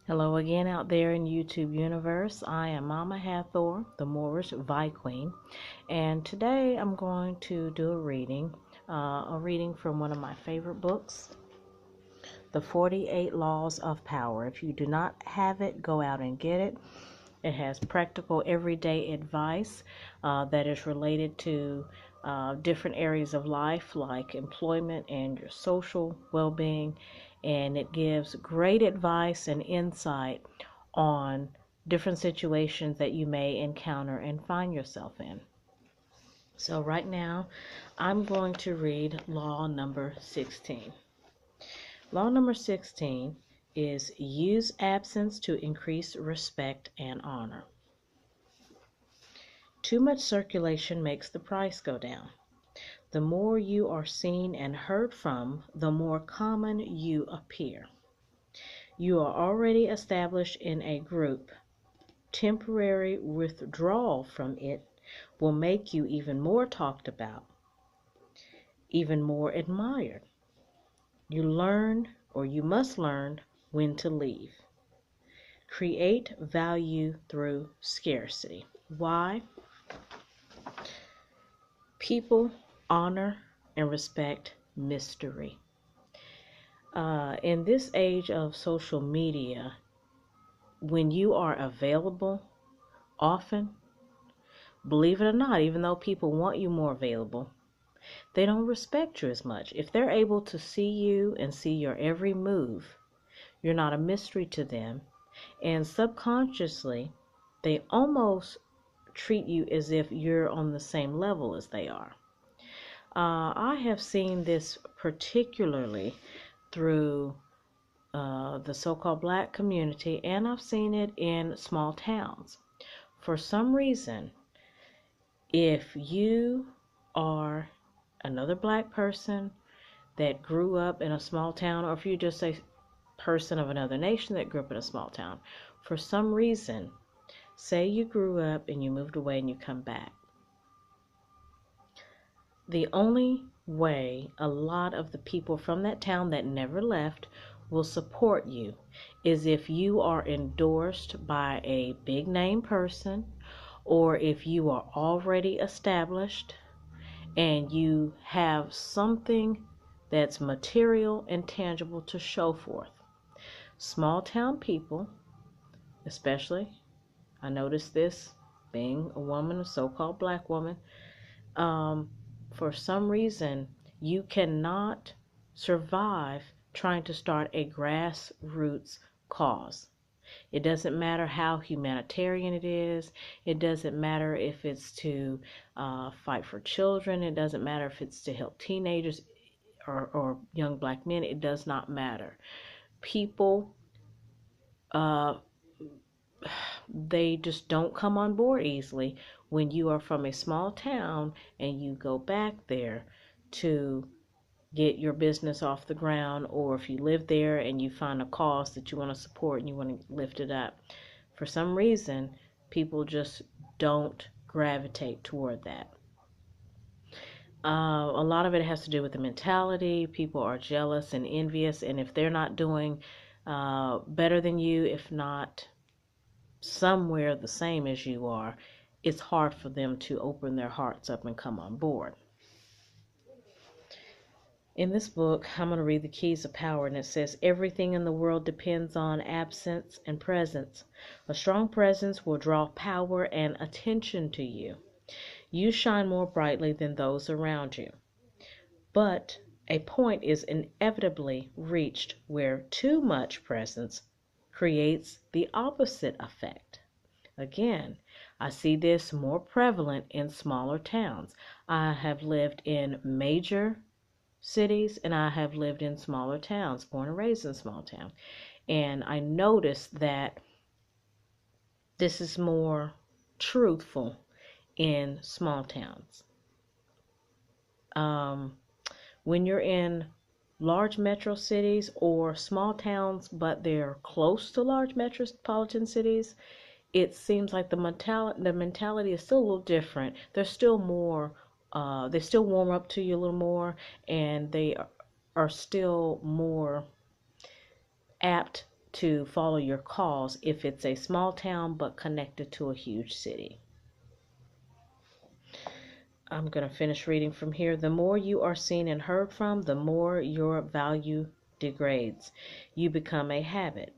Hello again out there in YouTube universe. I am Mama Hathor, the Moorish Vi Queen, and today I'm going to do a reading from one of my favorite books, The 48 Laws of Power. If you do not have it, go out and get it. It has practical everyday advice that is related to different areas of life like employment and your social well-being, and it gives great advice and insight on different situations that you may encounter and find yourself in. So right now I'm going to read law number 16. Law number 16 is use absence to increase respect and honor. Too much circulation makes the price go down. The more you are seen and heard from, the more common you appear. You are already established in a group. Temporary withdrawal from it will make you even more talked about, even more admired. You must learn when to leave. Create value through scarcity. Why? People honor and respect mystery. In this age of social media, when you are available often, believe it or not, even though people want you more available, they don't respect you as much. If they're able to see you and see your every move, you're not a mystery to them. And subconsciously, they almost treat you as if you're on the same level as they are. I have seen this particularly through the so-called black community, and I've seen it in small towns. For some reason, if you are another black person that grew up in a small town, or if you're just a person of another nation that grew up in a small town, for some reason, say you grew up and you moved away and you come back, the only way a lot of the people from that town that never left will support you is if you are endorsed by a big name person, or if you are already established and you have something that's material and tangible to show forth. Small town people, especially, I noticed this being a woman, a so-called black woman, for some reason, you cannot survive trying to start a grassroots cause. It doesn't matter how humanitarian it is. It doesn't matter if it's to fight for children. It doesn't matter if it's to help teenagers or young black men. It does not matter. People, uh, they just don't come on board easily when you are from a small town and you go back there to get your business off the ground, or if you live there and you find a cause that you want to support and you want to lift it up. For some reason, people just don't gravitate toward that. A lot of it has to do with the mentality. People are jealous and envious, and if they're not doing better than you, if not somewhere the same as you are, it's hard for them to open their hearts up and come on board. In this book, I'm going to read the Keys of Power, and it says, everything in the world depends on absence and presence. A strong presence will draw power and attention to you. You shine more brightly than those around you. But a point is inevitably reached where too much presence creates the opposite effect. Again, I see this more prevalent in smaller towns. I have lived in major cities and I have lived in smaller towns, born and raised in a small town. And I noticed that this is more truthful in small towns. When you're in large metro cities or small towns, but they're close to large metropolitan cities, it seems like the mentality is still a little different. They're still more, they still warm up to you a little more, and they are still more apt to follow your cause if it's a small town but connected to a huge city. I'm going to finish reading from here. The more you are seen and heard from, the more your value degrades. You become a habit.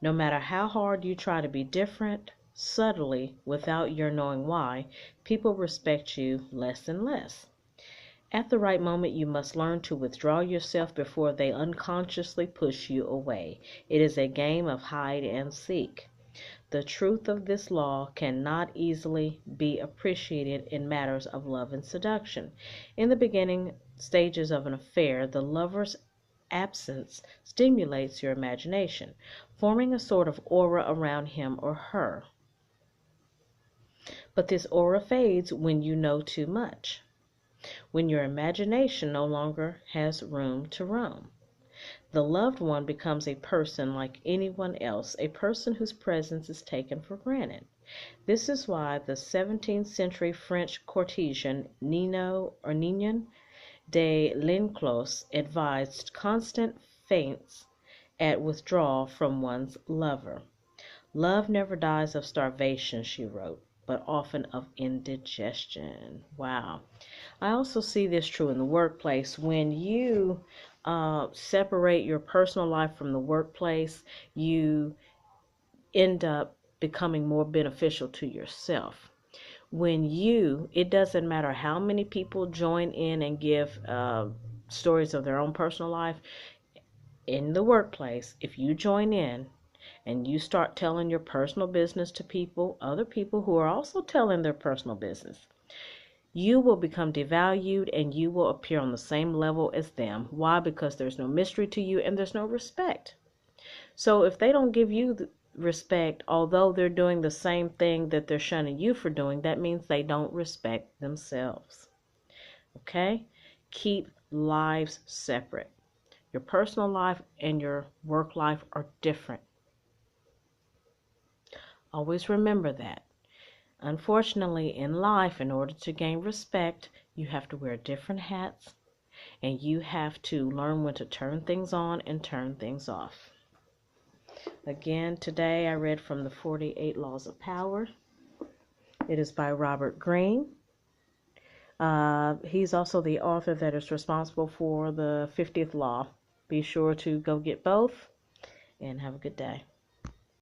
No matter how hard you try to be different, subtly, without your knowing why, people respect you less and less. At the right moment, you must learn to withdraw yourself before they unconsciously push you away. It is a game of hide and seek. The truth of this law cannot easily be appreciated in matters of love and seduction. In the beginning stages of an affair, the lover's absence stimulates your imagination, forming a sort of aura around him or her. But this aura fades when you know too much, when your imagination no longer has room to roam. The loved one becomes a person like anyone else, a person whose presence is taken for granted. This is why the 17th century French courtesan Ninon de L'Enclos advised constant feints at withdrawal from one's lover. Love never dies of starvation, she wrote, but often of indigestion. Wow. I also see this true in the workplace. When you separate your personal life from the workplace, you end up becoming more beneficial to yourself. It doesn't matter how many people join in and give stories of their own personal life in the workplace. If you join in and you start telling your personal business to people, other people who are also telling their personal business, you will become devalued and you will appear on the same level as them. Why? Because there's no mystery to you and there's no respect. So if they don't give you the respect, although they're doing the same thing that they're shunning you for doing, that means they don't respect themselves. Okay? Keep lives separate. Your personal life and your work life are different. Always remember that. Unfortunately, in life, in order to gain respect, you have to wear different hats and you have to learn when to turn things on and turn things off. Again, today I read from the 48 Laws of Power. It is by Robert Greene. He's also the author that is responsible for the 50th law. Be sure to go get both and have a good day.